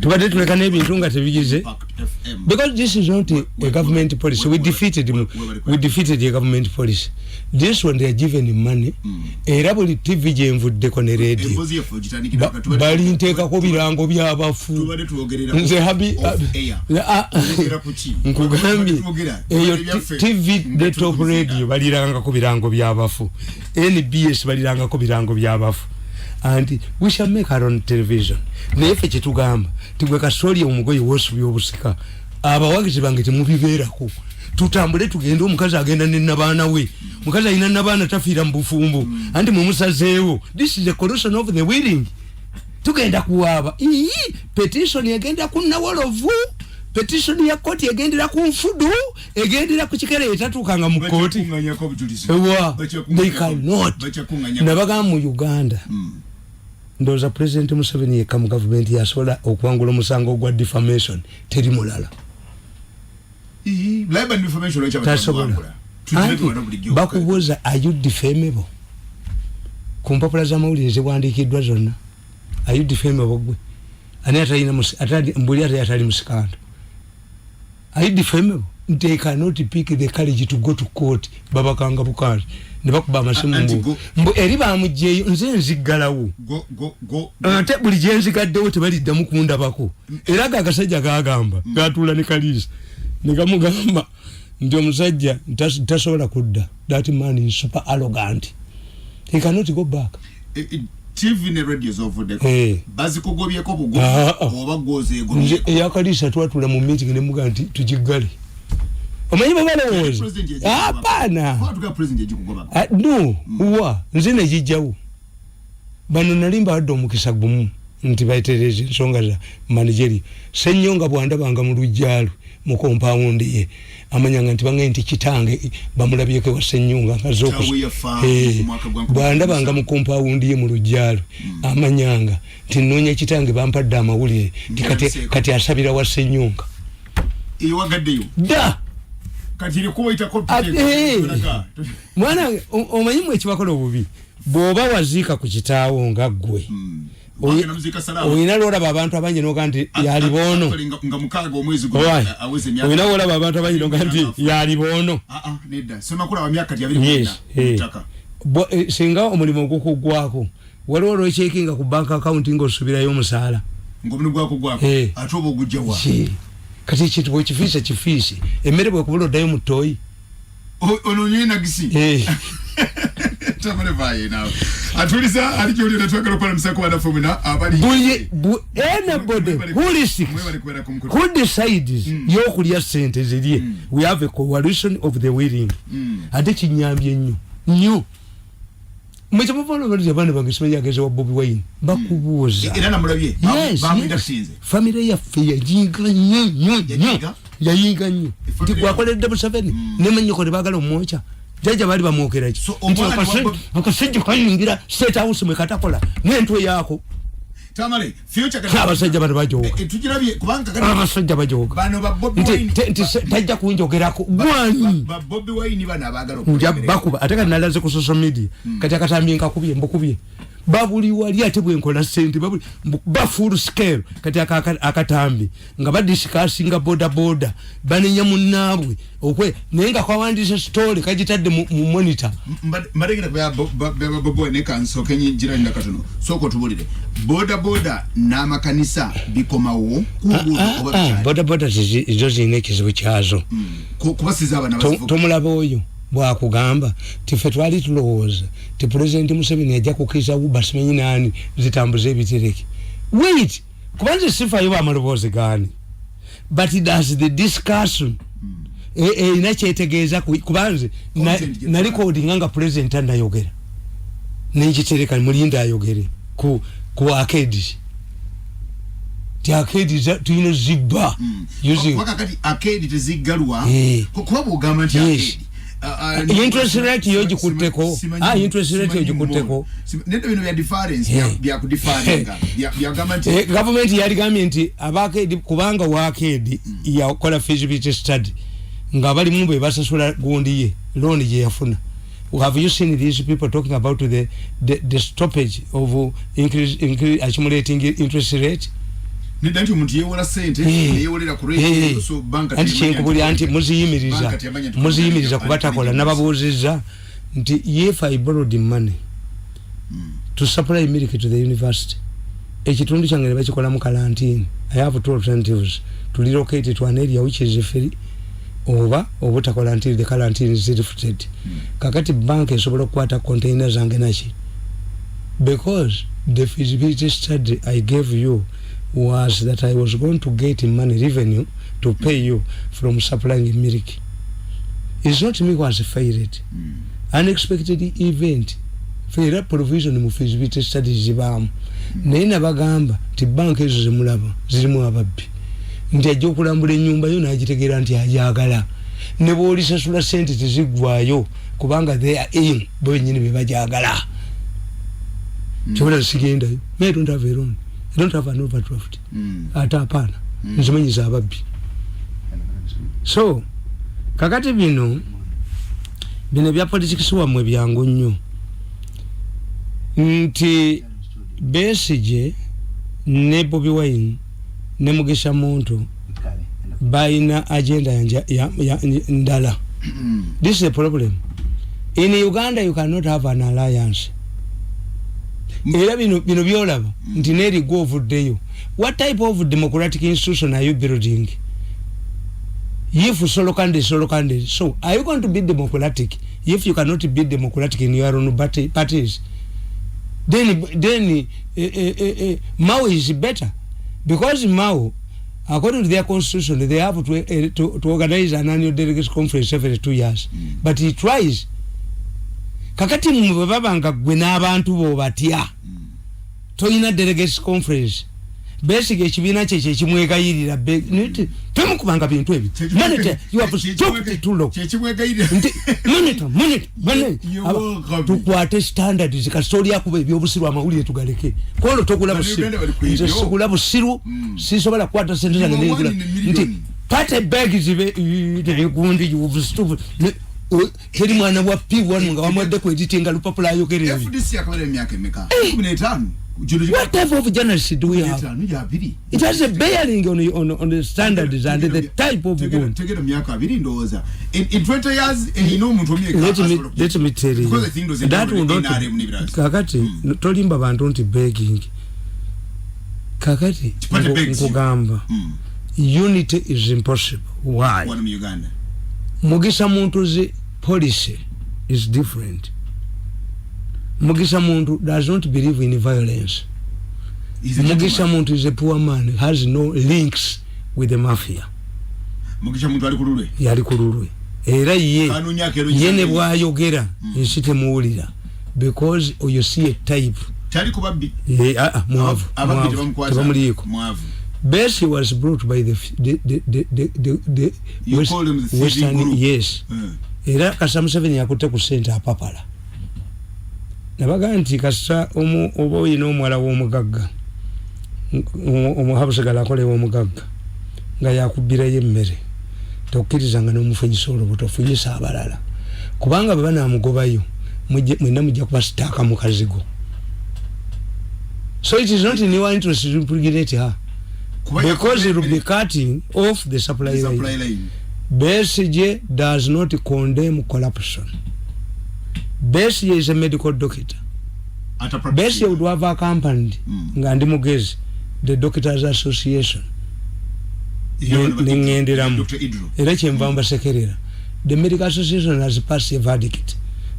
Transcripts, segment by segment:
tubadde tulekana ebintu nga tebigize because this is not a government policy. We defeated a government policy. This one they are given money. Era buli TV gyenvuddeko ne radio bali nteekako birango by'abafu nze habi nkugambye eyo TV the top radio balirangako birango by'abafu, NBS balirangako birango by'abafu. And we shall make our own television. Nefe chitugamba tigwe kasoli omugoyi wosu byobusika abawagizi bange temubibeerako tutambule tugende omukazi agenda n'abaana we mukazi ayina n'abaana tafiira mbufumbo anti mumusazeewo. This is the corruption of the willing. Tugenda kuwaba petition yagenda kunnawolovu, petition ya koti yagendera ku nfudu, egendera ku kikere etatukanga mu koti. They cannot. Nabaga mu Uganda. Ndoza President Museveni yeka mu government yasola okuwangula omusango gwa defamation teri mulala. Libel defamation lwakya bakubuuza are you defamable? Ku mpapula z'amawulire ziwandiikiddwa zonna are you defamable gwe? Ani atali mbuli atali musikanda. Are you defamable? They cannot pick the courage to go to court. Babakanga bukari nebakuba amasimu mbu eri bamujjeyo nze nziggalawo ate buli gye nzigaddewo tebaliddamu kundabako. Era agasajja gagamba gatula ne kalisa negamugamba nti omusajja tasobola kudda. That man is super arrogant. He cannot go back. TV ne radios over the bazikugobyeko bugo oba gozeego eyakalisa twatula mu meeting ne muga nti tujigale omanyi babalowooza hapana no uwa nze nejijjawo bano nalimba adda omukisa gumu nti bayitereze ensonga za manageri Ssennyonga bwandabanga mu lujjalo mu compound ye amanyanga nti bange nti kitange bamulabyeko wa Ssennyonga ngazoku bwandabanga mu compound ye mu lujjalo amanyanga nti noonya kitange bampadde amawulire kati asabira wa Ssennyonga ewagaddeyo da kati kuwaita ko mwana omanyi mwe kibakola obubi bwoba waziika ku kitaawo nga ggwe oyina lwolaba abantu abangi noga nti yali boono nga mukaaga omwezi aweze myaka oyina lwolaba abantu abangi noga nti yali boono nedda sema kula wa myaka 20 singa omulimu ogukugwako waliwo lwekyinga ku bank account ng'osubirayo omusaala ng'omulimu gwako ate oba ogujja wa kati ekintu bwekifiisa kifiisi emmere bwekubula oddayo mu ttooyi ononyena gisi Tamale vaye now. Atulisa alijoli na twagala kwa msako wa nafumina abali anybody who is sick who decides yokulia sente ziliye we have a coalition of the willing ate kinyambye nnyo mweche mufano wali zabane bangisima yageze wa Bobi Wine bakubuuza era namulabye bamwita sinze family ya feya jinga nnyo tikwakoledde Museveni nemanyiko libagala omwocha jaja bali bamwokera ki so akasejja kanyingira state house mwekatakola n'entwe yako Tamale future kana abasajja bali bajoga tujirabye kubanga kana abasajja bajoga bano ba Bobi Wine tajja kunjogerako gwani ba Bobi Wine bana abagala bakuba ateka nalaze ku social media kati akatambye nkakubye mbukubye babuli wali atebwe nkola sente babuli ba full scale kati akatambi nga badiscussing boda banenya munabwe okwe nenga kwa wandise story kajitadde mu monitor mbaregera bya Bobo ne kanso kenyi jira nda katono soko tubulire boda na makanisa bikomawo boda zizo zinekizo kyazo kubasiza abana basifuka tomulaba oyo bwakugamba tife twali tulowooza ti President Museveni ajja kukiza ubasimenyi nani zitambuze ebitereki wait kubanze sifa yoba amaloboozi gani but it does the discussion inakyetegeeza kubanze na recording nga president andayogera n'ekitereka mulinda ayogere ku arcade ti arcade tuyino zibba using wakati arcade teziggalwa kuba bugamba nti arcade interest rate yoji kuteko interest rate yoji kuteko nendo bino bya difference bya ku difference bya government yali gambye abakedi kubanga wakedi ya kola feasibility study nga bali mumbe basasula gondiye loan je yafuna. Have you seen these people talking about the stoppage of increase accumulating interest rate? Nidanti umuntu yewola sente yewolera ku rate so banka anti chenkubuli anti muziyimiriza kubatakola nababuuziza nti if I borrowed money to supply milk to the university ekitundu kyange bakikola mu quarantine I have two alternatives to relocate to an area which is free over obutakola until the quarantine is lifted kakati bank esobola okukwata containers zange naki because the feasibility study I gave you was that I was going to get money revenue to pay you from supplying milk. It's not me who has failed. Unexpected event. Failure provision mu feasibility study zibamu. Naina bagamba ti bank ezo zimulaba zirimu ababbi. Ndi ajja okulambula ennyumba yo n'agitegera nti ajagala. Ne bw'olisasula sente tezigwayo kubanga they are in bo nyine be bajagala. Chobola sigenda yo. Me don't have a loan. I don't have an overdraft. Ata hapana. Nzimanyiza ababbi. So kakati bino bya politics wamwe byangu nnyo. Nti Besigye ne Bobi Wine ne Mugisha Muntu baina agenda ya ndala. This is a problem. In Uganda you cannot have an alliance. Era bino byolaba nti neri go ovuddeyo. What type of democratic institution are you building? If solo candidate, so are you going to be democratic if you cannot be democratic in your own parties? Then Mao is better because Mao, according to their constitution, they have to organize an annual delegates conference every 2 years. But he tries. Kakati mubabanga gwe n'abantu bo batya. Toyina delegates conference. Basically ekibina kye kimwegayirira temukubanga bintu ebi. Monitor, you have stopped too low. Monitor. Tukwate standards kastori yakuba ebyobusirwa amawulire tugaleke. Kolo tokula busiru. Nze sikula busiru sisobola kwata sente zange n'engula. Nti pate bag zibe gundi yubusiru. Keri mwana wa P1 nga wamwadde ku editing alupapula ayogerera. FDC yakabale emyaka emeka? 15. What type of journalist do we have? It has a bearing on the standards and the type of good. Take it myaka 2 ndoza. In 20 years you know muntu omyeka. Let me tell you. That will not kakati tolimba bantu nti begging. Kakati nkugamba. Unity is impossible. Why? One in Uganda. Mugisha Muntu's policy is different. Mugisha Muntu does not believe in violence. Mugisha Muntu is a poor man, has no links with the mafia. Mugisha Muntu alikululwe? Yalikululwe. Era yene bwayogera ensite muwulira because you see a type. Tali kubabbi. Mwavu. Tebamuliiko. Mwavu. Bessie was brought by the you call them the Western group. Yes. Era Kasa Museveni yakutte ku center apapala. Nabaga nti Kasa oba oyina omuwala w'omugagga omuhabusagala akole w'omugagga nga yakubbirayo emmere tokkirizanga n'omufunyisa olubuto ofunyisa abalala kubanga bwe banaamugobayo mwenna mujja kubasitaaka mu kazigo. So it is not in your interest to impregnate her. Because it will be cutting off the supply line. Besigye does not condemn corruption. Besigye is a medical doctor. Besigye would have accompanied Ngandi Mugezi, the Doctors Association. The Medical Association has passed a verdict.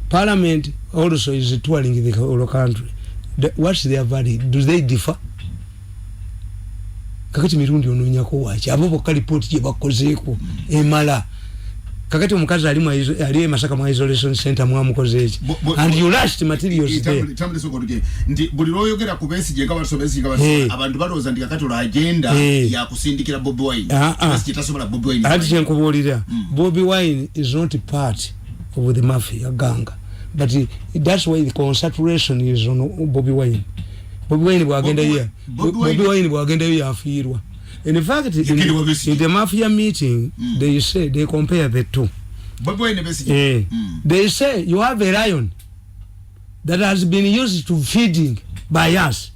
Parliament also is touring the whole country. What's their verdict? Do they differ? Kakati Mirundi ononyako wachi abo bokka report je bakozeeko emala kakati omukazi ali Masaka mu isolation center mwamukozeeki and you last materials there tamale sokotuke ndi buli loyogera ku Besigye kabasobesi abantu baloza ndi kakati ola agenda ya kusindikira Bobi Wine basi tasobola Bobi Wine ati chenkubolira Bobi Wine is not part of the mafia gang but that's why the concentration is on Bobi Wine. Bobi Wine bwagenda here. Bobi Wine bwagenda here afiirwa. In fact, in the mafia meeting, they say they compare the two. Bobi Wine Besigye. They say you have a lion that has been used to feeding by us.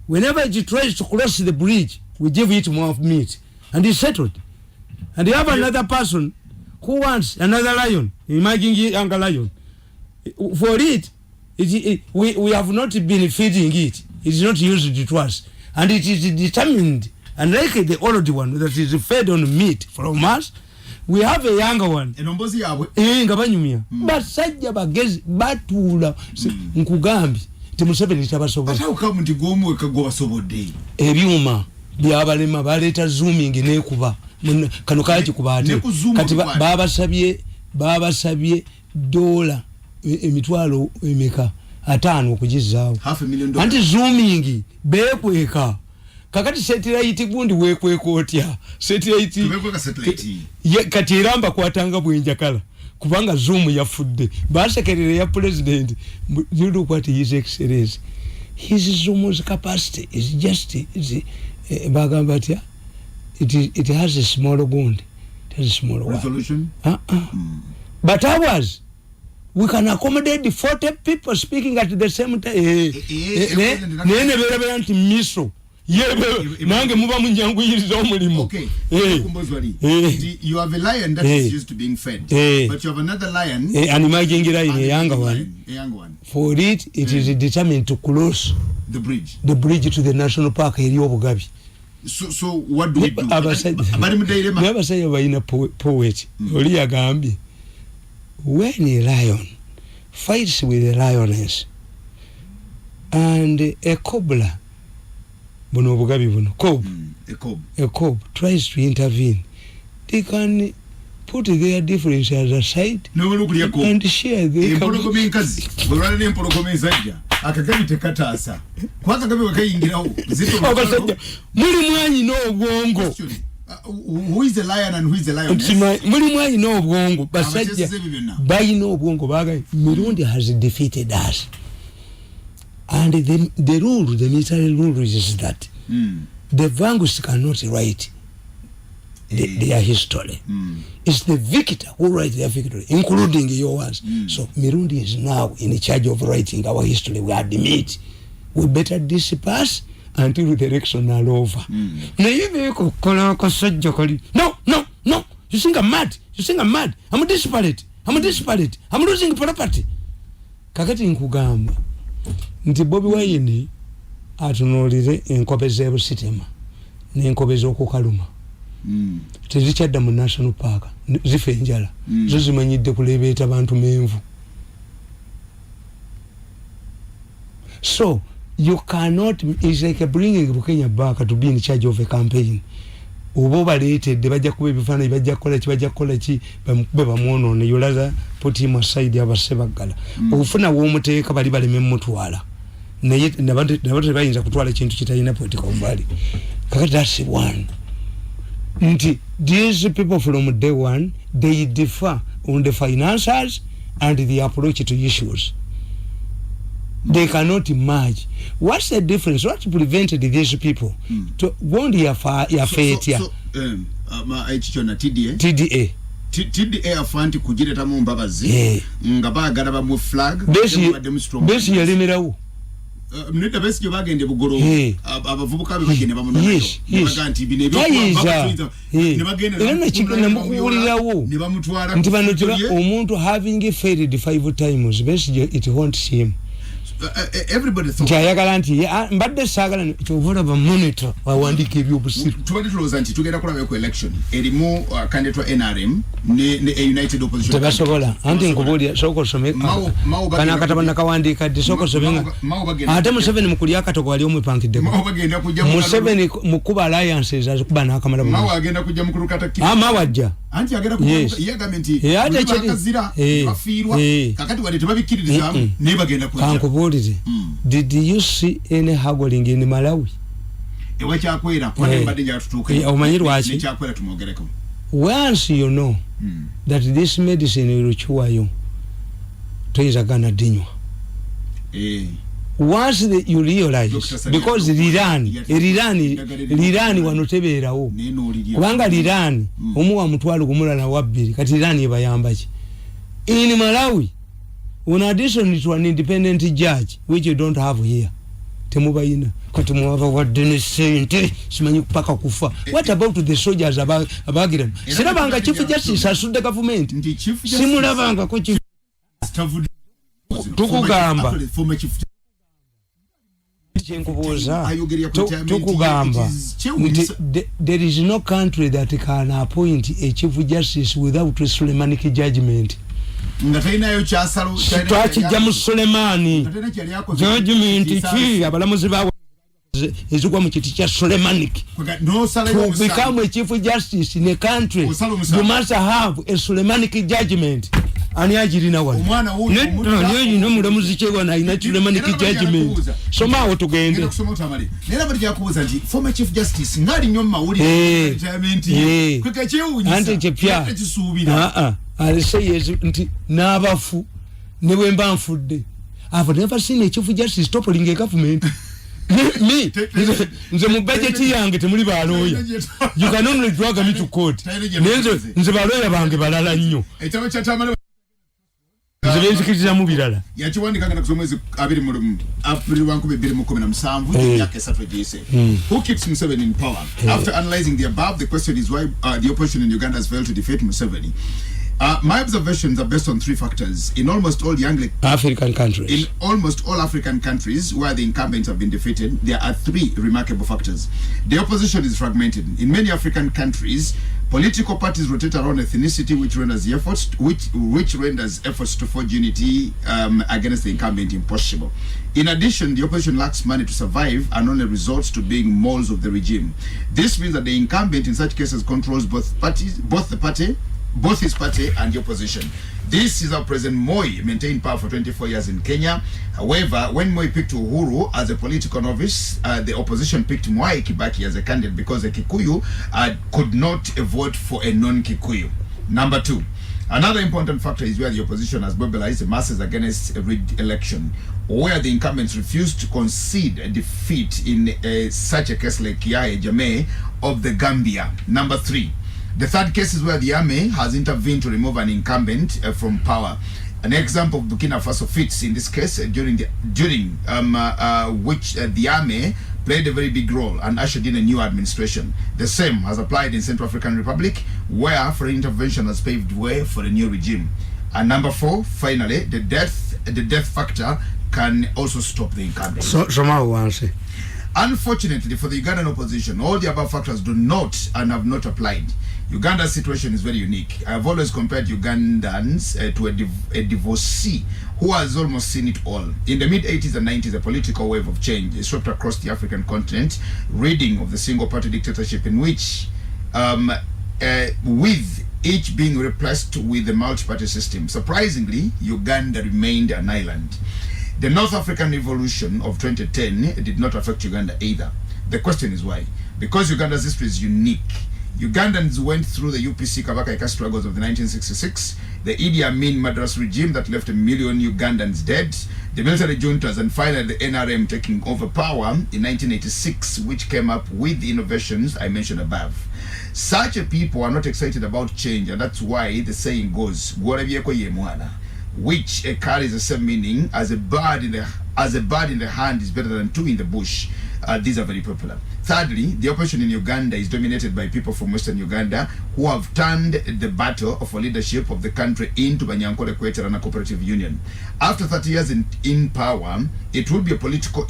Whenever it tries to cross the bridge, we give it more meat, and it's settled. And you have another person who wants another lion, imagine younger lion. For it, we have not been feeding it. It is not used to us. And it is determined, and like the old one that is fed on meat from us, we have a younger one. But sajja bagezi batula nkugambi Museveni tabasobola. But how come ntigomu ekagoba sobodde? Ebyuma byabalema baleta zooming nekuba kano kaji kubate kati babasabye dola emitwalo emeka 5 okujizaawo $500,000 anti zooming bekweka kakati satellite gundi wekweka otya satellite kati iramba kwatanga bwenjakala kubanga zoom yafudde basekerere ya president you look what his excellency his zoom's capacity is just bagambatya it has a small gund, it has a small resolution. But ours we can accommodate 40 people speaking at the same time. Nene bera anti miso nange muba munyangu yiriza omulimo. Okay. You have a lion that is used to being fed, but you have another lion, and imagine a younger one. For it is determined to close the bridge to the national park eri obugabi. So what do we do? Never say a poet. Oli agambye, when a lion fights with a lioness and a cobbler, a cob tries to intervene, they can put their differences aside and share their akagabite katasa kwaka gabe wakayingirawo zito muri mwanyi no obwongo who is the lion and who is the lioness muri mwanyi no obwongo basajja bayi no obwongo baga Mirundi has defeated us, and the rule, the military rule is that the Vangus cannot write their history. It's the victor who writes their victory, including yours. So Mirundi is now in charge of writing our history. We admit we better disperse until the election are over. No. You think I'm mad? I'm desperate. I'm losing property. Kakati nkugamba nti Bobi Wine atunulire enkobe z'ebu sitema n'enkobe z'okukaluma. Tezikyadda mu national park zife enjala zo zimanyidde kulebeeta bantu menvu. So you cannot, it's like bringing Bukenya back to be in charge of a campaign. Obo baleetedde bajja kuba ebifaananyi bajja kukola ki bamwonoone yolaza put him aside abasebaggala obufuna w'omuteeka bali baleme mutwala naye nabantu tebayinza kutwala ekintu kitalina political value. Kakati that's one. These people from day one, they differ on the finances and the approach to issues. They cannot merge. What's the difference? What prevented these people to go on the TDA afanti kujireta mu mbabazi nga baagala ba mu flag besi yalimirawo Mnita besi jo bagende bugoro abavubuka bagende bamuna baganti binebyo ne bamutwala nti bano omuntu having failed 5 times besi it haunts him. Everybody thought ayagala nti mbadde saagala kyovula ba monitor wawandika ebyobusiru tubadde tulowooza nti tugenda kulaba ku election erimu candidate wa NRM ne United Opposition tebasobola anti nkubuulira sooka osomeka kana akatabo nakawandiika ddi sooka osomenga ate Museveni mukulya akatogo wali omwepankiddeko Museveni mukuba alliances azikuba n'akamala Mao agenda kujja mu kulukata Mao ajja anti agenda kujja yagamente bakazira bafiirwa kakati wali tebabikkirizaamu naye bagenda kujja. Did you see any haggling in Malawi? Once you know that this medicine will cure you, once you realize, because Lirani wanoteberawo kubanga Lirani omuwa mutwalo kumulala wabbiri kati Lirani ebayambachi in Malawi. In addition to an independent judge, which you don't have here, temubayina kati mwaba wadene sente simanyi kupaka kufa. What about the soldiers abagira? Sirabanga chief justice asudde government. Simulabanga ko chief tukugamba tukugamba there is no country that can appoint a chief justice without a Suleimanic judgment. Twakijja mu Suleimani judgment ki abalamuzi bawe ezigwa mu kiti kya Suleimanic. To become a chief justice in a country you must have a Suleimanic judgment. Ani ajirina wano no mulamuzi chewa na ina Suleimanic judgment. Soma awo tugende nera bali yakubuza nti former chief justice ngali nnyo mawuli retirement kweka chewunyisa ante chepya aliseye nti n'abafu ne bwemba nfudde. I've never seen a chief justice toppling a government. Me nze mu budget yange temuli ba lawyer. You can only drag me to court. Nze ba lawyer bange balala nnyo. Ekitabo kya Tamale nzebenzikiriza mu birala yakiwandikanga na kusomwezi 2 mu April 2017 yake Saturday jise. Who keeps Museveni in power? After analyzing the above, the question is why the opposition in Uganda has failed to defeat Museveni. My observations are based on 3 factors. In almost all the African countries. In almost all African countries where the incumbents have been defeated, there are 3 remarkable factors. The opposition is fragmented. In many African countries, political parties rotate around ethnicity, which renders efforts to forge unity against the incumbent impossible. In addition, the opposition lacks money to survive and only resorts to being moles of the regime. This means that the incumbent in such cases controls both his party and the opposition. This is how President Moi maintained power for 24 years in Kenya. However, when Moi picked Uhuru as a political novice, the opposition picked Mwai Kibaki as a candidate because a Kikuyu could not vote for a non-Kikuyu. Number 2, another important factor is where the opposition has mobilized the masses against a rigged election, where the incumbents refused to concede a defeat in such a case like Yahya Jammeh of the Gambia. Number 3, the third case is where the army has intervened to remove an incumbent from power. An example of Burkina Faso fits in this case during which the army played a very big role and ushered in a new administration. The same has applied in Central African Republic, where foreign intervention has paved way for a new regime. And number 4, finally, the death factor can also stop the incumbent. Unfortunately for the Ugandan opposition, all the above factors do not and have not applied. Uganda's situation is very unique. I have always compared Ugandans to a divorcee who has almost seen it all. In the mid-80s and 90s, a political wave of change swept across the African continent, ridding of the single-party dictatorship in which, with each being replaced with a multi-party system. Surprisingly, Uganda remained an island. The North African Revolution of 2010 did not affect Uganda either. The question is why? Because Uganda's history is unique. Ugandans went through the UPC Kabaka struggles of the 1966, the Idi Amin Madras regime that left 1 million Ugandans dead, the military juntas, and finally the NRM taking over power in 1986, which came up with the innovations I mentioned above. Such a people are not excited about change, and that's why the saying goes, which carries the same meaning as a bird in the hand is better than 2 in the bush. These are very popular. Thirdly, the opposition in Uganda is dominated by people from Western Uganda who have turned the battle for leadership of the country into Banyankole Kweterana Cooperative Union. After 30 years in power, it would be political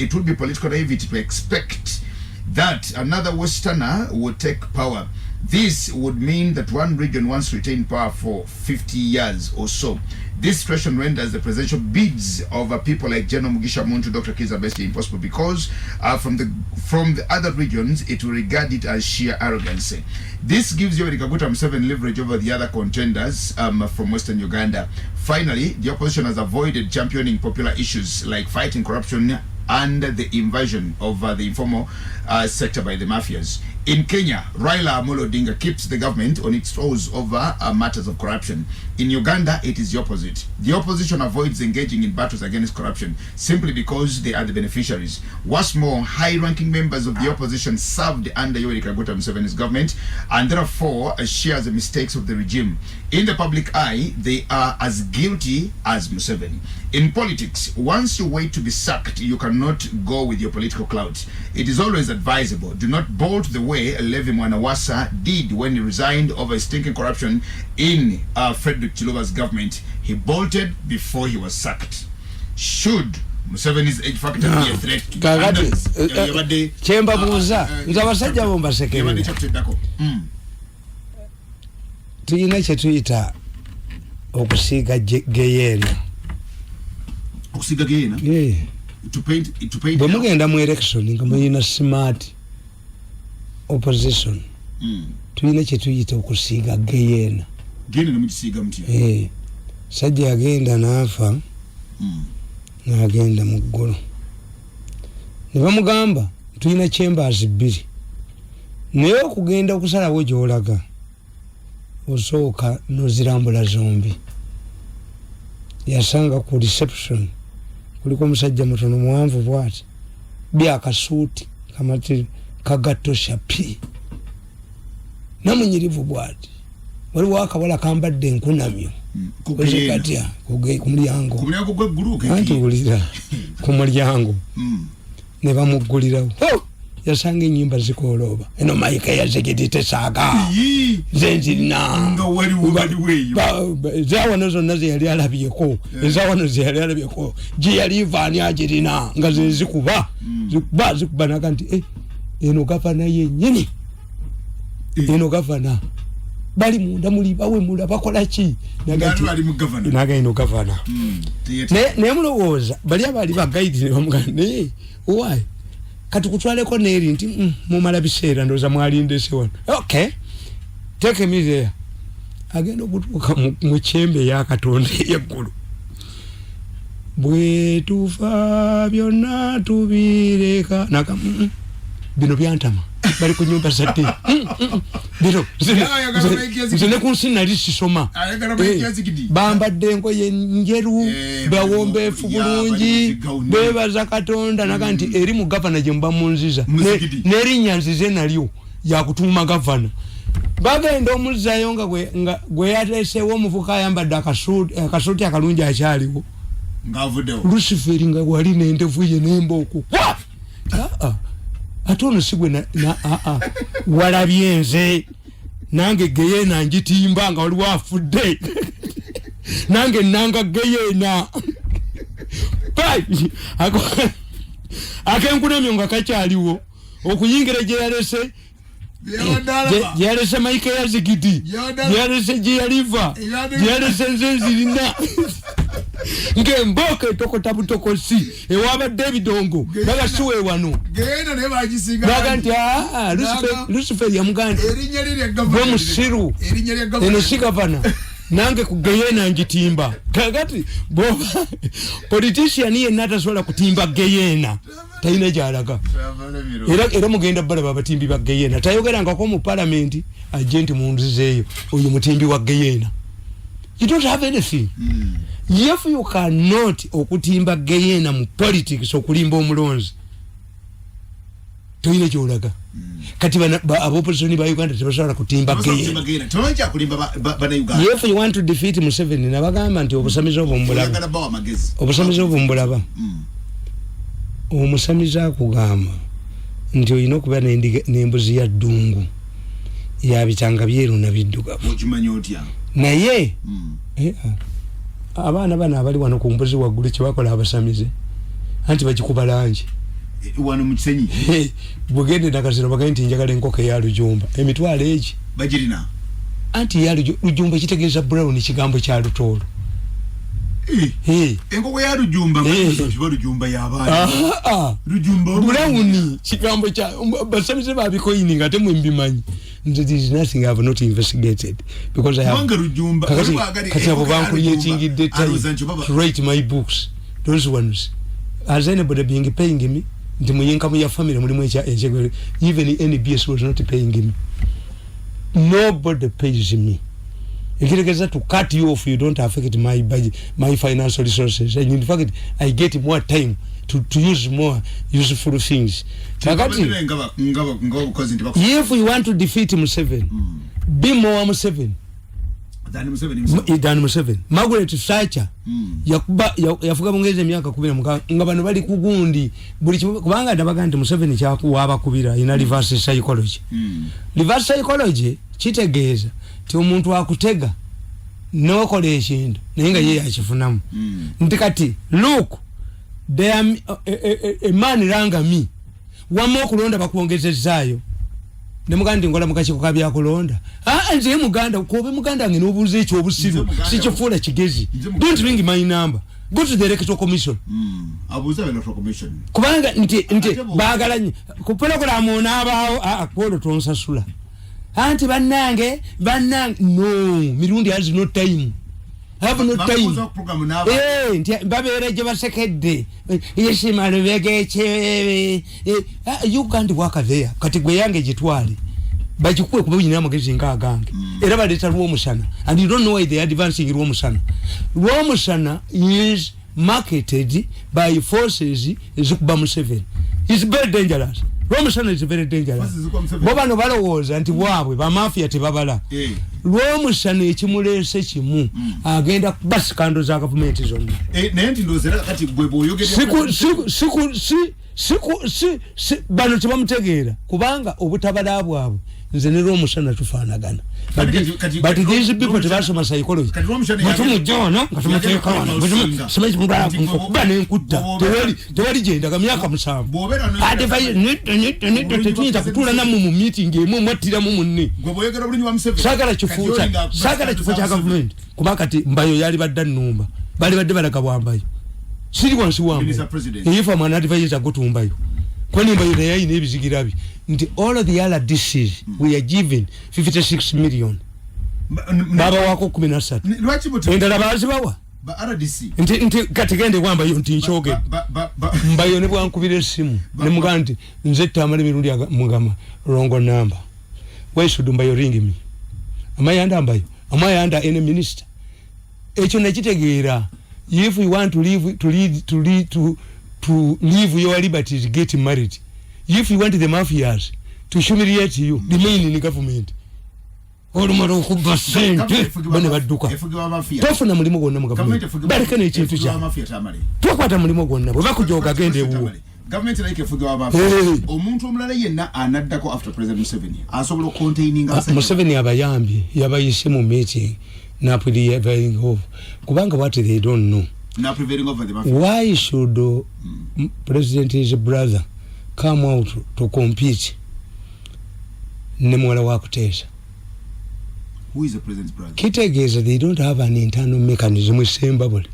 naivety to expect that another Westerner would take power. This would mean that one region once retained power for 50 years or so. This situation renders the presidential bids of people like General Mugisha Muntu, Dr. Kizza Besigye impossible because from the other regions, it will regard it as sheer arrogance. This gives Yoweri Kaguta Museveni leverage over the other contenders from Western Uganda. Finally, the opposition has avoided championing popular issues like fighting corruption and the invasion of the informal sector by the mafias. In Kenya, Raila Amolo Odinga keeps the government on its toes over matters of corruption. In Uganda, it is the opposite. The opposition avoids engaging in battles against corruption simply because they are the beneficiaries. What's more, high-ranking members of the opposition served under Yoweri Kaguta Museveni's government and therefore share the mistakes of the regime. In the public eye, they are as guilty as Museveni. In politics, once you wait to be sacked, you cannot go with your political clout. It is always advisable. Do not bolt the way Levi Mwanawasa did when he resigned over stinking corruption in Frederick Chiloba's government. He bolted before he was sacked. Should Museveni's age factor be a threat? Chemba buza. Nzawasajja bomba sekere. Tuyina kye tuyita okusiga geyena. Okusiga geyena? Yeah. To paint bwemugenda mu election nga muyina smart opposition. Tuyina kye tuyita okusiga geyena. Geyena nemukisiga mutya? Sajja agenda n'afa. N'agenda mu ggulu. Ne bamugamba tuyina chambers 2. Naye okugenda okusalawo gy'olaga osooka n'ozirambula zombi. Yasanga ku reception kuliko omusajja mutono muwanvu bw'ati byakasuuti kamati kagato shapi namunyirivu bw'ati waliwo akawala kambadde enkunamyo kuzikatya ku mulyango gw'eggulu anti wulira ku mulyango ne bamuggulirawo yasanga ennyimba zikolooba eno mayika yazigidite saaga zenzirina ezawano zonna zeyali alabyeko ezawano zeyali alabyeko gye yali vaani agirina nga zezikuba zikuba naga nti eno gavana yennyini eno gavana bali munda muli bawemula bakola ki naga eno gavana naye mulowooza bali abaali bagaidi ne bamugamba naye owaayi kati kutwaleko neri nti mumala biseera ndoza mwalindese wano okay take me there agenda okutuuka mu kyembe ya Katonda eyeggulu bwe tufa byonna tubireka naka bino byantama bali ku nyumba zadde bino zine kunsi nali sisoma bambadde engoye njeru bawombeefu bulungi bebaza Katonda naga nti eri mu gavana gye muba munziza n'erinnya nzize nalyo yakutuuma gavana bagenda omuzzayo nga gwe yateesewo omuvuka ayambadde akasuuti akalungi akyaliwo Luciferi nga wali n'endevu ye n'embooku ate ono sigwe walabye nze nange geyena ngitimba nga waliwo afudde nange nanga geyena akenkunamyo nga kakyaliwo okuyingira gye yalese mayike ya zigidi yalese gye yaliva yalese nze nzirina ng'emboka etokota butokosi ewabadde ebidongo baga siwe wano baga nti Luciferi yamuganda gwe musiru eno si gavana nange ku geyena ngitimba kakati boba politician yenna atasobola kutimba geyena talina gyalaga era mugenda balaba abatimbi ba geyena tayogerangako mu palamenti ajje nti munzizeeyo oyo mutimbi wa geyena. You don't have anything. If you cannot okutimba geyena mu politics okulimba omulonzi toyine gyolaga kati abopposition ba Uganda tebasobola kutimba geyena. If you want to defeat Museveni nabagamba nti obusamiza obumbulaba omusamiza akugamba nti oyina okuba n'embuzi ya ddungu yabitanga byeru na biddugavu naye abaana bano abali wano ku mbuzi waggulu kyebakola abasamize anti bagikuba langi wano mu Kisenyi bugende nakasiro bagaye nti njagala enkoko ya Lujumba emitwalo egi bagirina anti ya Lujumba kitegeeza brown kigambo kya Lutoolo enkoko ya Lujumba kiba Lujumba y'abaana Lujumba brown kigambo kya basamize babikoyini nga temwe mbimanyi. There is nothing I have not investigated because I have creating the time to write my books. Those ones. Has anybody been paying me? The Muyenka Muya family, even NBS was not paying me. Nobody pays me. You get to cut you off, you don't affect my budget, my financial resources. And in fact, I get more time to use more useful things. If we want to defeat Museveni, be more Museveni. than Museveni. Margaret Thatcher yafuga bongeze myaka 10 nga bano bali kugundi buli kubanga ndabaganda Museveni kyakuwa abakubira ina reverse psychology. Reverse psychology kitegeeza ti omuntu akutega nokola ekintu naye nga ye akifunamu. Ntikati look they are a man ranga me wamo okulonda bakuongezezaayo nemugandi ngola mukachiko kabya kulonda nze muganda kobe muganda ngene obuze ekyo obusiru sikifuula kigezi. Don't ring my number, go to the electoral commission. Abuza electoral commission kubanga nti bagalanye kupola kola amona abao akolo tonsasula anti bannange no Mirundi has no time. Have no time. Nti babere je basekedde yeshimalo begeche you can't work there kati gwe yange gitwali bajikuwe kuba nyina amagezi ngagange era baleta ruwo musana and you don't know why they are advancing ruwo musana is marketed by forces ezikuba Museveni. It's very dangerous. Romusana is very dangerous. Bobano balowoza nti bwabwe ba mafia tebabala. Romusana ekimulese kimu agenda kubasa kando za government zonna. Naye nti ndozera kati gwe boyogera siku bano tebamutegeera kubanga obutabala bwabwe nze ne Romusana tufaanagana. But these people tebasoma psychology. Mutumu jono katumateka wana. Sema kimugala bana enkutta. Tewali genda ka myaka 7. Ate fayi nitonyita kutula namu mu meeting emu mwatira mu munne. Gwe boyogera bulunyi wa Museveni. Sagala kifo kya government. Kubakati mbayo yali badda nnumba. Bali badde balakabwambayo. Siri wansi wamwe. Yifa mwana advisor gutumbayo. Kwani mbayo naye ine bizigirabi. Nti all of the other DCs we are given 56 million. Baba wako 17. Lwachi bote. Endala bazi bawa. Ba RDC. Nti katigende kwamba yo nti nchoge. Mbayo ne bwankubira simu. Ne muganti nze Tamale Mirundi mugama wrong number. Why should Mbayo ring me? Am I under any minister? Echo nekitegeera. If we want to live your liberties, get married. If you want the mafias to humiliate you, remain in the government. Olumaro kubasente bane baduka. Tofuna mulimo gonna mu government. Barikane ekintu kya mafia Tamale. Twakwata mulimo gonna bwe bakujoga gende ebuwo. Government like efuga mafia. Omuntu omulala yenna anaddako after President Museveni. Asobola containing us. Museveni abayambi yabayise mu meeting. Na prevailing over. Kubanga what they don't know. Na prevailing over the mafia. Why should President his brother come out to compete? Nemwala wakutesa. Who is the president's brother? Kitegeza they don't have an internal mechanism sembable.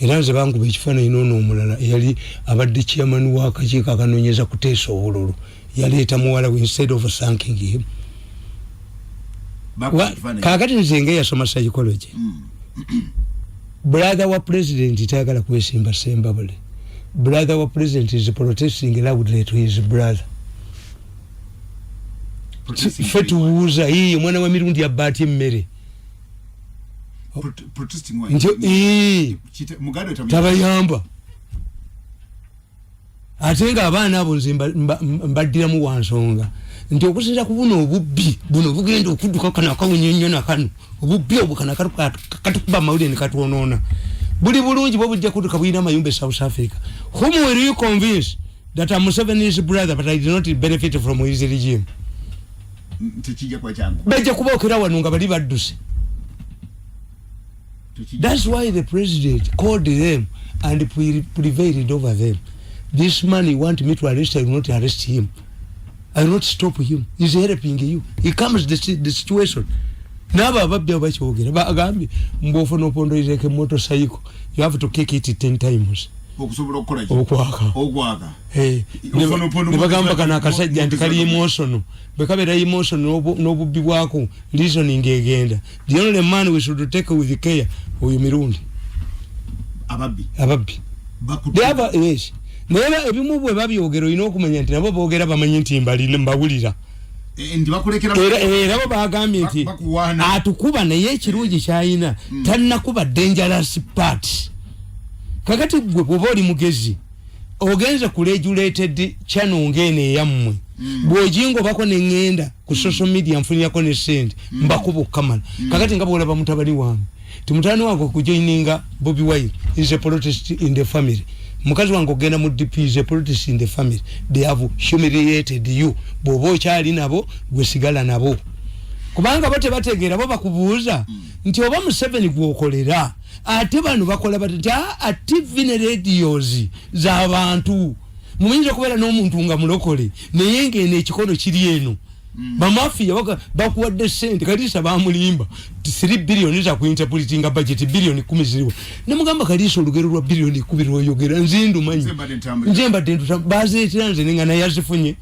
Eraze bangu bechifana inono omulala yali abadde chairman wa kakiiko akanonyeza kuteesa obululu. Yaleeta muwala instead of thanking him. Kakati nzenge yasoma psychology. Brother wa president tayagala kwesimba sembable. Brother wa president is protesting loudly to his brother. Fetuuza hii mwana wa Mirundi abati mmere. Protesting why? Mugado tabayamba. Atenga abaana abo nzimba mbadira mu wansonga. Nti okusinza kubuna obubbi buno bugenda okudduka kana akawunyonyo nakano obubbi obukana katukuba mawulire ne katuonoona buli bulungi bwo bujja kutuka bwina mayumbe South Africa. Whom were you convinced that Museveni's brother but I did not benefit from his regime? Tukija kwa changu bajja kubokera wanunga bali badduse. That's why the president called them and prevailed over them. This man you want me to arrest, I will not arrest him. I will not stop him. He's helping you. He comes the situation. Naba ababya bachogera bagambi mbofo no pondo izeke motorcycle. You have to kick it 10 times. Okusobola okukola ogwaka. Bagamba kana akasajja anti kali emotional. Bekabera emotional n'obubbi bwako reasoning egenda. The only man we should take with care oyo Mirundi. Ababbi. Yes. Nera ebimu bwe babyogero ino okumanya nti nabo boogera bamanyi nti mbali mbawulira. Ndi bakulekera era bo bagambye nti atukuba naye ekirungi kyayina tannakuba dangerous part. Kakati gwe bw'oli mugezi ogenza ku regulated channel ngene yammwe bwojingo bako nengenda ku social media mfunya ko ne send mbakubo kamala kakati ngabo olaba mutabali wange timutani wako kujoininga Bobi Wine is a protest in the family mukazi wangu ogenda mu DP is a protest in the family they have humiliated you bobo chali nabo gwesigala nabo kubanga bote bategera bo bakubuuza nti oba mu 7 gwokolera ate bano bakola batati TV ne radios za abantu muminja kubera n'omuntu nga mulokole naye ngene ekikono kiri eno bamafia bakuwadde sente kalisa bamulimba 3 billion za kuinterpretinga budget billion 10 ziriwo nemugamba kalisa olugero lwa billion 10 lwoyogera nzindu manyi njemba dentu baze tiranze ninga na yazifunye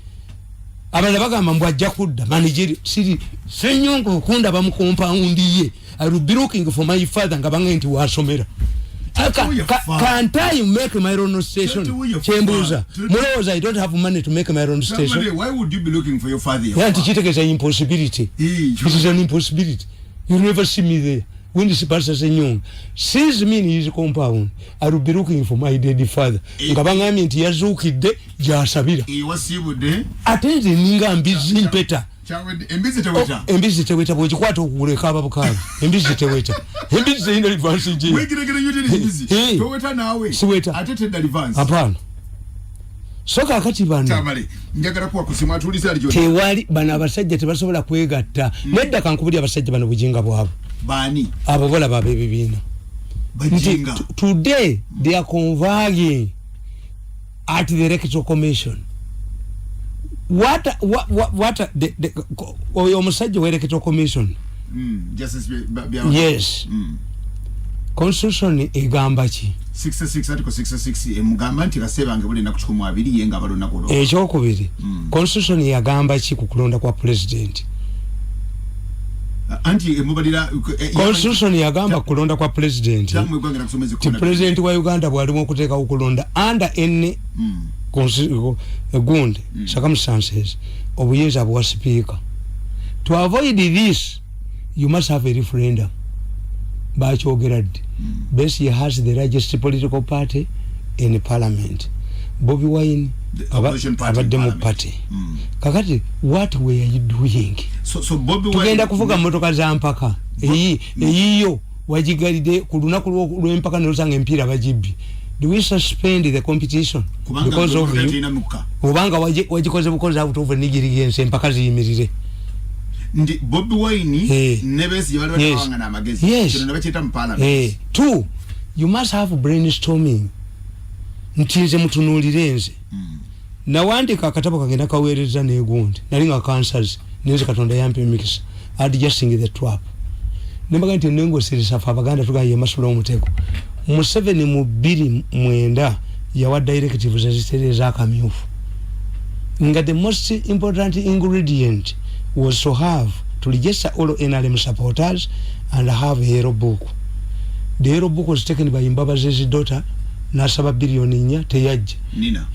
abala bagamba mbwa ajja kudda manager siri senyongo kunda bamukompound ye I will be looking for my father ngabanga nti wasomera can't I make my own station chembuza muloza I don't have money to make my own station. Why would you be looking for your father? Yeah, it is an impossibility. It is an impossibility. You never see me there. When this pastor senyong sees me in his compound, I will be looking for my dead father ngabanga nti yazukidde jasabira atende ninga mbizi mpeta embizi teweta bwe kikwata okuleka ababukana embizi teweta embizi ina advantage wegiregere yudi embizi teweta nawe siweta atete advance hapana soka akati bana Tamale njagala kuwa kusima tuliza alijo tewali bana abasajja tebasobola kwegatta nedda kankubuli abasajja bana bujinga bwabo bani abobola babe bibina bajinga today they are converging at the electoral commission. What the omusajja wa electoral commission justice yes constitution egamba ki 66 article 66 emugamba nti kasebange buli nakuchukuma abiri yenga balona ko ekyokubiri constitution yagamba ki ku kulonda kwa president anti emubalira constitution yagamba kulonda kwa president ti president wa Uganda bwalimu okuteeka okulonda under any gundi circumstances obuyinza bwa speaker. To avoid this you must have a referendum bachogerad Bessie has the largest political party in parliament. Bobi Wine abadde party kakati what were you doing? So Bobi Wine tugenda kuvuga motoka za mpaka eyiyo wajigalide ku lunaku lw'empaka n'osanga empira bagibbi. Do we suspend the competition because of you? Ubanga wajikoze bukoze out of nigirigense mpaka ziyimirire. Ndi Bobi Wine nebesi yabali batawanga na magezi kino nabachita mpala. Two, you must have brainstorming. Ntinze mutunulirenze. Na wandika akatabo kagenda kawereza negundi. Nalinga cancers neze katonda yampe mix. Adjusting the trap. Nembaga nti nengo sirisa fa baganda tugaye masulo omutego. Museveni mu 2009 yawa directives zazitereza akamyufu nga the most important ingredient was to have to register all NRM supporters and have a yellow book. The yellow book was taken by Mbabazi's daughter nasaba billion nya teyajja nina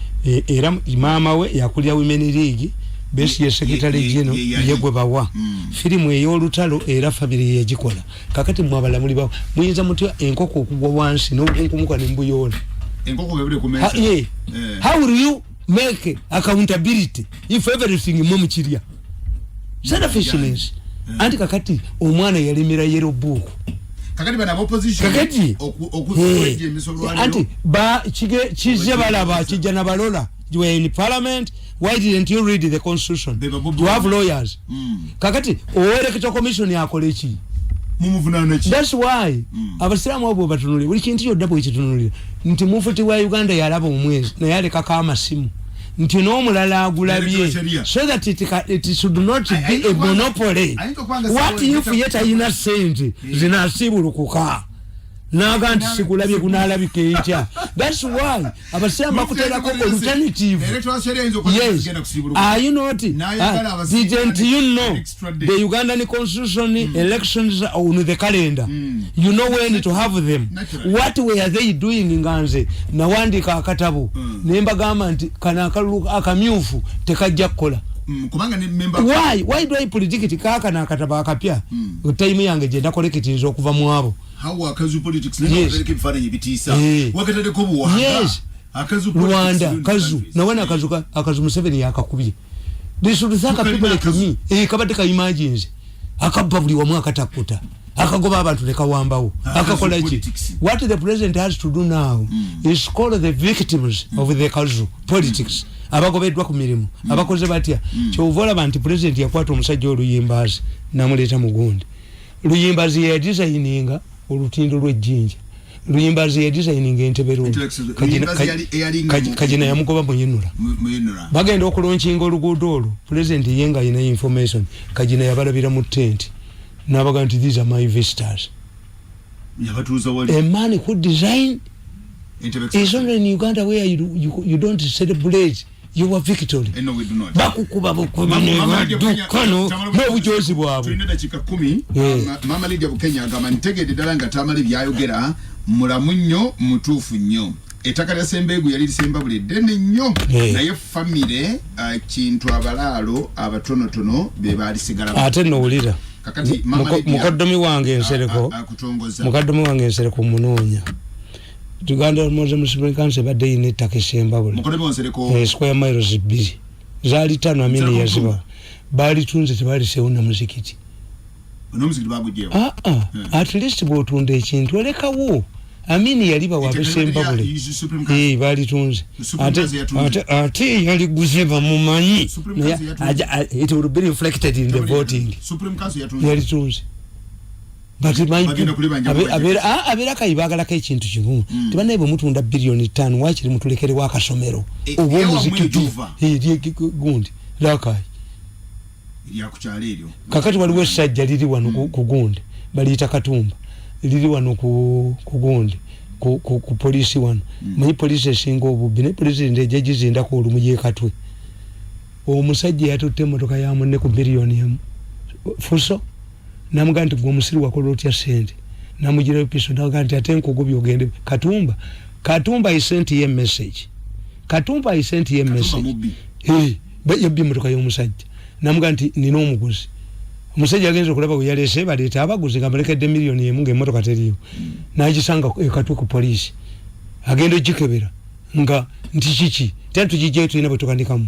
era mama we yakulya women league besi ya secretary general yegwe bawa filimu ey'olutalo era family yagikola kakati mwabala muli bawo muyinza mutya enkoko okugwa wansi n'obunkumuka n'embuyona enkoko bebule kumesa how will you make accountability if everything mumukirya selfishness anti kakati omwana yalimira yellow book kakati bana opposition kakati okuzeje emisolwaliro anti ba kije balaba kijana balola you were in parliament. Why didn't you read the constitution? You have lawyers. Kakati electoral commission yakolechi mumuvunana chi. That's why abasiramu abo batunuli buli kintu yo double kitunuli nti mufuti wa Uganda yalaba omwezi na yale kaka amasimu nti no mulala agulabye so that it should not be a monopoly. What if yet innocent zinasibulukuka naganti sikulabye kunalabike itya. That's why abasema bakutera ko alternative. Yes. You know what? Didn't you know the Ugandan constitution elections are on the calendar? You know when to have them. What were they doing nganze na wandika akatabu nemba gama nti kana akamyufu tekajja kola. Why do I predict kaka na akataba akapya time yange je ndakolekiti okuva mu abo. How wakazu politics never very keep finding bitisa wakatade ko buwa. Yes, Rwanda kazu na wana akazu Museveni yakakubye disudusaka people like me kabadeka imagines akababuli wa mwaka takuta akagoba abantu lekawambawo akakola ki what the president has to do now is call the victims of the kazu politics abagobedwa ku mirimu abakoze batya kyovola bantu president yakwata omusajja oluyimbazi namuleta mugundi luyimbazi ya designinga olutindo lwejjinja luyimbazi ya designinga enteberundi kajina yamugoba muyenura bagenda okulonkinga oluguudo olwo president yenga ina information kajina yabalabira mu tent nabaga nti these are my visitors a man who design is only in Uganda where you don't celebrate your victory. No, we do not. Bakukuba bukano no bujozi bwabo. Tulina dakika 10. Mama Lydia Bukenya agamba ntegedde ddala nga Tamale byayogera mulamu nnyo mutuufu nnyo. Ettaka lya Sembegu yali lisemba buli ddene nnyo naye famire kintu abalaalo abatonotono be baalisigala. Ate nowulira. Kakati Mama Lydia mukaddomi wange ensereko akutongoza. Mukaddomi wange ensereko munoonya. Uganda Muslim Council badde ine takisemba buli. Mukodebe onsereko square miles 2. Zali 5 amini yaziba. Bali tunze tebali seuna muzikiti. No muzikiti bagujewo. At least botunde ekintu olekawo. Amini yaliba wabesemba buli. Bali tunze. Ate yali guzeba mumanyi. It will be reflected in the voting. Supreme Council yatunze. Yali tunze. But abera kayibagala ka ekintu kimu tibana ebo mutunda billion 5 wakiri mutulekere wakasomero obomuzikiti gundi lakai ya kuchale eryo kakati waliwo sajja liri wano ku gundi balita Katumba liri wano ku gundi ku police wano manyi police singo obubi ne police ndejeji zinda ko olumuye katwe omusajja yatutte motoka ya munne ku billion yemu fuso namuganti gwo musiri wakola otya sente namugira piso namuganti atenko gobi ogende Katumba I sent ye message yabbi motoka y'omusajja namuganti nina omuguzi omusajja agenze okulaba we yalese baleeta abaguzi nga balekedde miliyoni emu ng'emmotoka teriyo n'agisanga ekatwe ku poliisi agenda ogikebera nga nti kiki tetugijjayo tulina bwe tukandikamu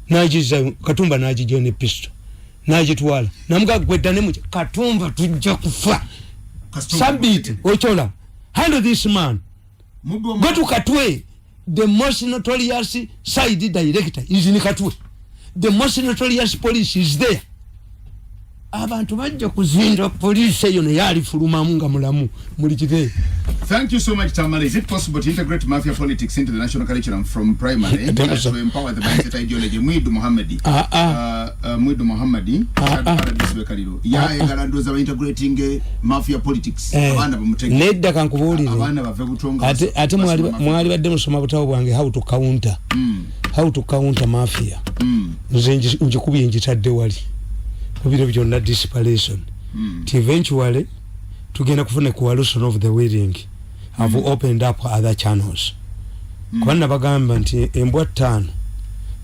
n'agizzayo Katumba n'agijjayo ne pisto najitwala namuga gwedane mu Katumba tujja kufa sabiti ochola handle this man go to Katwe. The most notorious side director is in Katwe. The most notorious police is there. Abantu bajja kuzinda police yono yali fuluma munga mulamu muri kite. Thank you so much, Tamale. Is it possible to integrate mafia politics into the national curriculum from primary to empower the mindset ideology? Mwidu Muhammadi. Mwidu Muhammadi. Ya egalandoza wa integrating mafia politics. Abana bamutege. Nedda kankubulire. Abana bave butonga. Ate mwali badde musoma butawo bwange how to counter. How to counter mafia. Nze njikubi njitadde wali. Kubiro byonna disparison. Eventually tugenda kufuna coalition of the willing have opened up other channels. Kwanna bagamba nti embwa 5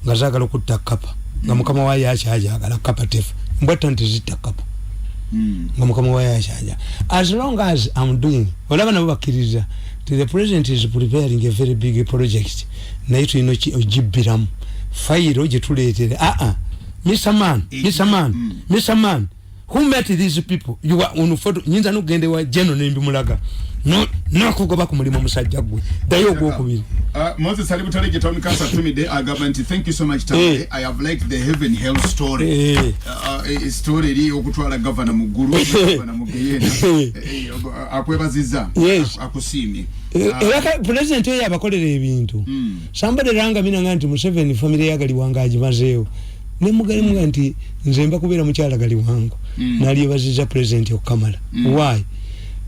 nga zaagala okutta kapa nga mukama wayo akyajagala kapa tefu embwa 5 tezita kapa nga mukama wayo akyaja as long as I'm doing olaba nabo bakkiriza the president is preparing a very big project naye tulina ogibbiramu fayiro gye tuleetere Mr. Man, who met these people? You are on photo. Nyinza no gende wa jeno nembi mulaga. No kugoba ku mulimo musajja gwe. Dayo gwo kubiri. Moses Salibutale Getown Cancer Tumide government. Thank you so much, Tamale. I have liked the heaven hell story. Story ri okutwala governor Muguru governor Mugeyena. Akwebaziza. Akusimi. Era president ye abakolera ebintu. Somebody ranga mina nganti Museveni family yagali wangaji mazeo. Nemugali muganti nze mba kubera mukyala gali wangu nali baziza president okamala why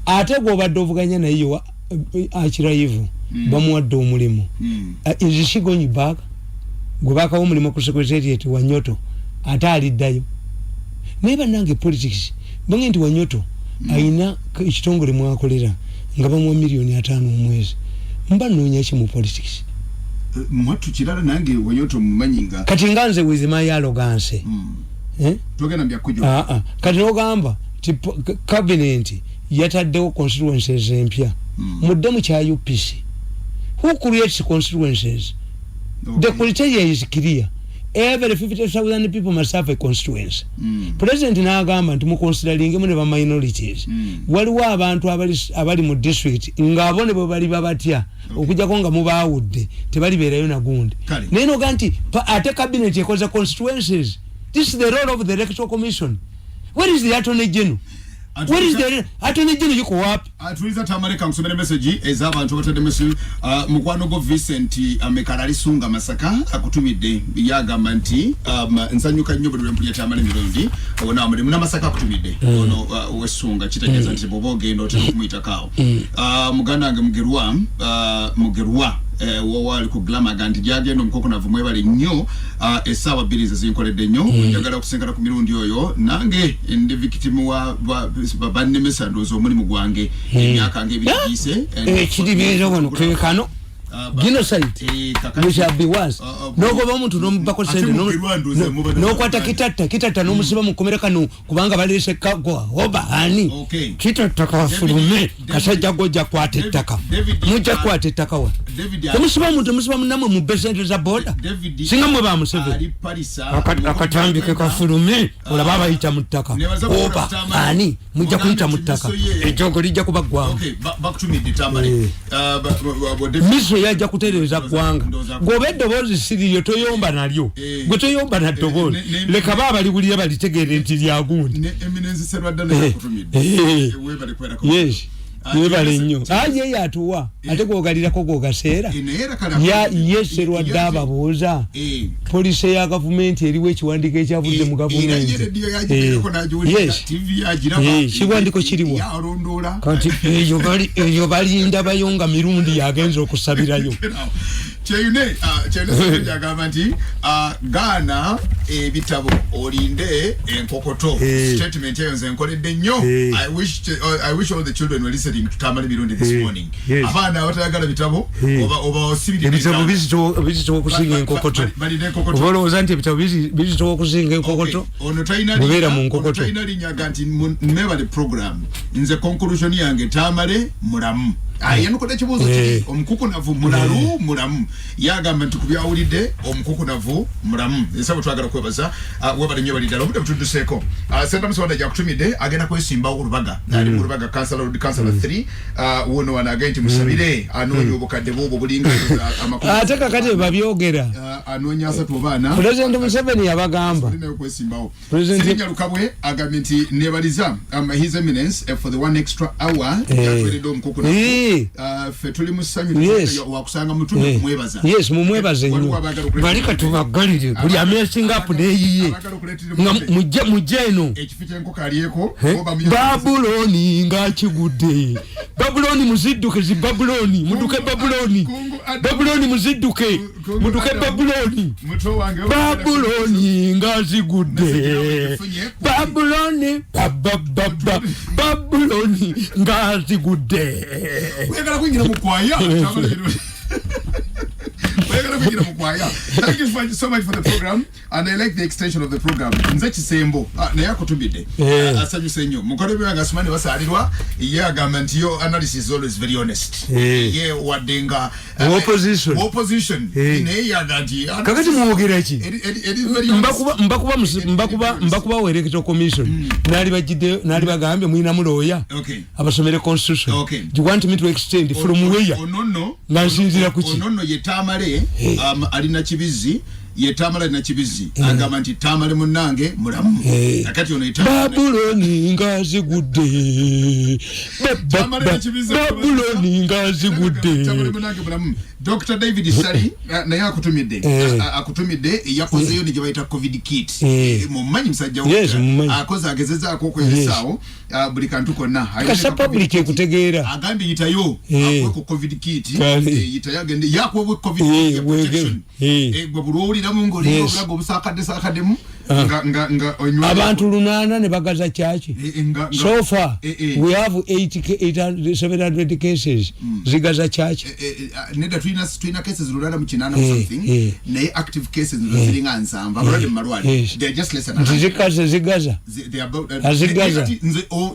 ate go badde ovuganya naye yo akiraivu bamuwadde omulimu is she going back gwe baka omulimu ku secretariat wa Nyoto ate aliddayo neba nange politics bange nti wa Nyoto aina ekitongole mwakolera nga bamuwa miliyoni 5 omwezi mba noonya ki mu politics mwatu kirala nange Wanyoto mumanyinga kati nganze with my arrogance togena byakujo kati ogamba ti cabinet yataddewo constituencies empya mudde mu kya UPC who creates constituencies? The criteria is clear. Every 50,000 people must have a constituency. President Nagamba nti mu considering mu ne minorities. Waliwo abantu abali mu district ngabone bo bali babatya okujja konga mu baawudde tebali beerayo na gundi. Neno ganti ate cabinet ekoza constituencies. This is the role of the Electoral Commission. Where is the Attorney General? Where is the Attorney General? You go up. Tuliza Tamale kamusomera message ezaba abantu batade message mukwano go Vincent amekarali sunga masaka akutumide yagamba nti nsanyuka nnyo buli mpulya Tamale Mirundi obona amuli muna masaka akutumide ono wesunga kitegeza nti boboge ndo tekumuyita kawo muganda wange mugerwa wawali ku glama ganti jagendo mukoko navumwe bali nnyo esawa bilize zinkoledde nnyo njagala okusengana ku Mirundi oyo nange ndi victim wa banemesa ndozo muri mugwange emyaka ngebigise ekiribezo wono kekano genocide which have been worse nogoba omuntu nomubako sente nokwata kitata nomusiba mukomera kano kubanga balese kagwa oba ani kitata kafulume kasajja gojja kwata ettaka mujja kwata ettaka wa omusiba muntu musiba munamwe mu besente za border singa mwe bamusebe akatambike kafulume olaba bayita muttaka oba ani mujja kuyita muttaka ejogo lijja kubagwa back to me Tamale yaja kutereza gwanga gobedde bozi siriyo toyomba nalyo gwe toyomba na dobozi leka baba libulira balitegere nti lyagundi eminenzi serwadana yakutumide webali kwera ko yes yebale nnyo aje yatuwa ate kogalira ko gogasera ya yeserwa daba boza police ya government eriwe ekiwandiko ekyavudde mu government yes TV yagiraba kiwandiko kiriwo kanti eyo bali ndabayonga Mirundi yagenza okusabirayo Cheyune yagamba nti Ghana ebitabo olinde enkokoto statement eyo nze nkoledde nnyo I wish all the children were listening to Tamale Mirundi this morning abana abatayagala bitabo oba osibiri ebitabo bizito okusinga enkokoto obolowooza nti ebitabo bizito okusinga enkokoto ono tayina linyaga nti mmebale program nze conclusion yange Tamale mulamu ayenukola kibuzo kiri omukuku navu mulamu yagamba nti kubyawulidde omukuku navu mulamu esabo twagala kwebaza wabali nnyo balidala obudde butudduseeko senta musonda jakutumide agenda kwesimba olubaga ali mu lubaga councilor 3 wono wanaga nti musabire anonyo obukadde bwobo bulinga amakulu ate kakati babyogera anonya asatu baana President Museveni yabagamba kwesimbawo President Lukabwe agamba nti nebaliza his eminence for the one extra hour yatweredde omukuku navu fetuli musanyu wakusanga mutume kumwebaza yes mumwebaze nnyo balika tubagalire buli amesinga up neyiye mujeno ekifite enko kaliyeko Babuloni ngakigudde Babuloni muzidduke zi Babuloni muduke Babuloni muzidduke muduke Babuloni ngazigudde Babuloni Babuloni ngazigudde wegala kuingira mukwaya Thank you so much for the program, and I like the extension of the program. Nze Chisembo na yakutubide asaju senyo mukorebe wanga smani wasalirwa government yo analysis is always very honest wadenga opposition ine ya dadi kakati muogera ki mbakuba we Electoral Commission nali bagambe mwina muloya abasomere constitution you want me to extend from where nansinzira kuki ye Tamale alina kibizi ye Tamale na kibizi agamba nti Tamale munange mulamu akati ono Babuloni ngazigudde Babuloni ngazigudde Tamale munange mulamu Dr. David Sari na akutumide yakozeyo nije bayita covid kit mumanyi msajja akoza agezeza akoko yesawo buli kantu konna kasa public ekutegeera agambi yitayo akoko covid kit yitayagende yakwo covid protection gwabulowulira mu ngoli obulago busakadde nga abantu lunana ne bagaza chachi so far we have 700 cases zigaza chachi neda twina cases lunana mu kinana something na active cases zilinga nsamba abali malwali they are just less than zigaza they are about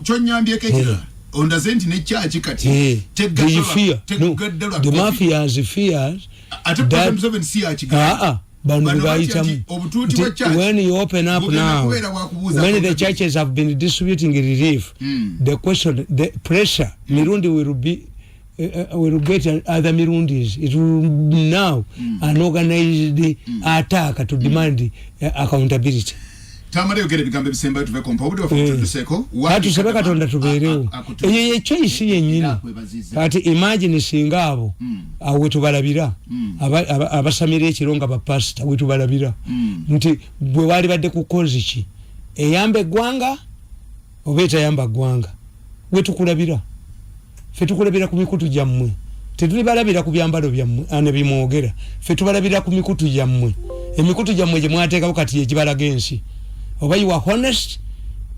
chonyambye kekira Ondazenti ne church kati. They fear. No, the mafias fears. When you open up now, when the churches have been distributing relief, the question, the pressure, Mirundi will get other Mirundis. It will now an organized attack to demand accountability. Tamale ogere bigambe bisemba tuve kompobudo wa tuseko watu sebeka tonda tuberewo ye choice yenyini kati imagine singabo awetu balabira abasamire ekironga ba pastor wetu balabira nti bwe wali badde kukozi ki eyambe gwanga obeta yamba gwanga wetu kulabira fetu kulabira ku mikutu jammwe tetuli balabira ku byambalo byammwe ane bimwogera fetu balabira ku mikutu jammwe emikutu jammwe je mwateeka kati ekibala gensi. Or you are honest,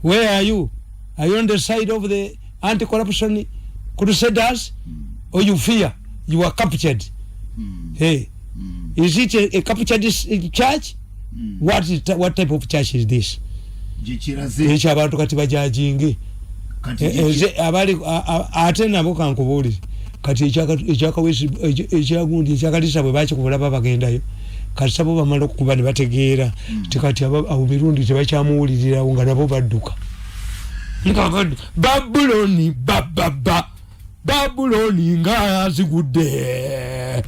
where are you? Are you on the side of the anti-corruption crusaders? Or you fear? You are captured. Hey, is it a captured church? What type of church is this? Each about Katiba Jajingi. Atena Bokan Kobori. Katichaka Jagadisa Bachi Kuraba Gendayo. Kasabo bamalo kubani bategeera tikati abo Mirundi tebachamuulirira unga nabo badduka Babyloni Babyloni nga zigudde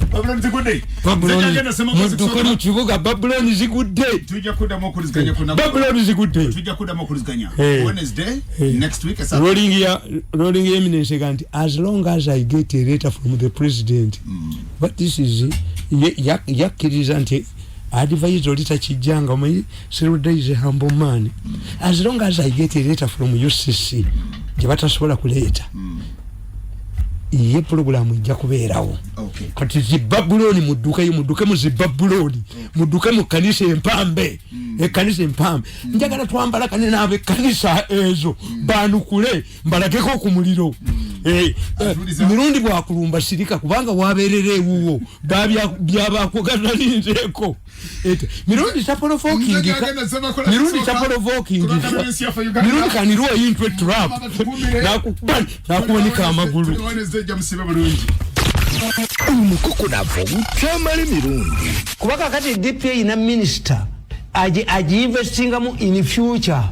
Babyloni chibuga Babyloni zigudde tujja kudamu okuliziganya kuna Babyloni zigudde tujja kudamu okuliziganya Wednesday next week rolling eminence ganti as long as I get a letter from the president but this is yakiriza nti advisor lita kijanga omanyi Seruda is a humble man as long as I get a letter from UCC je batasobola kuleta iye program ijja kubeerawo kati Babyloni mudduke mu Babyloni mudduke mu kanisa empambe kanisa empambe njagala twambala kanena abe kanisa ezo banukule mbalageko ku muliro Mirundi bwakulumba sirika kubanga waberere wuwo byabakuganalinzeko Mirundi tapolovoking Mirundi kanirwa intwe trap nakubanika amagulu Umukoko navo Tamale Mirundi kubaka kati DPA ina minister aji investinga mu in future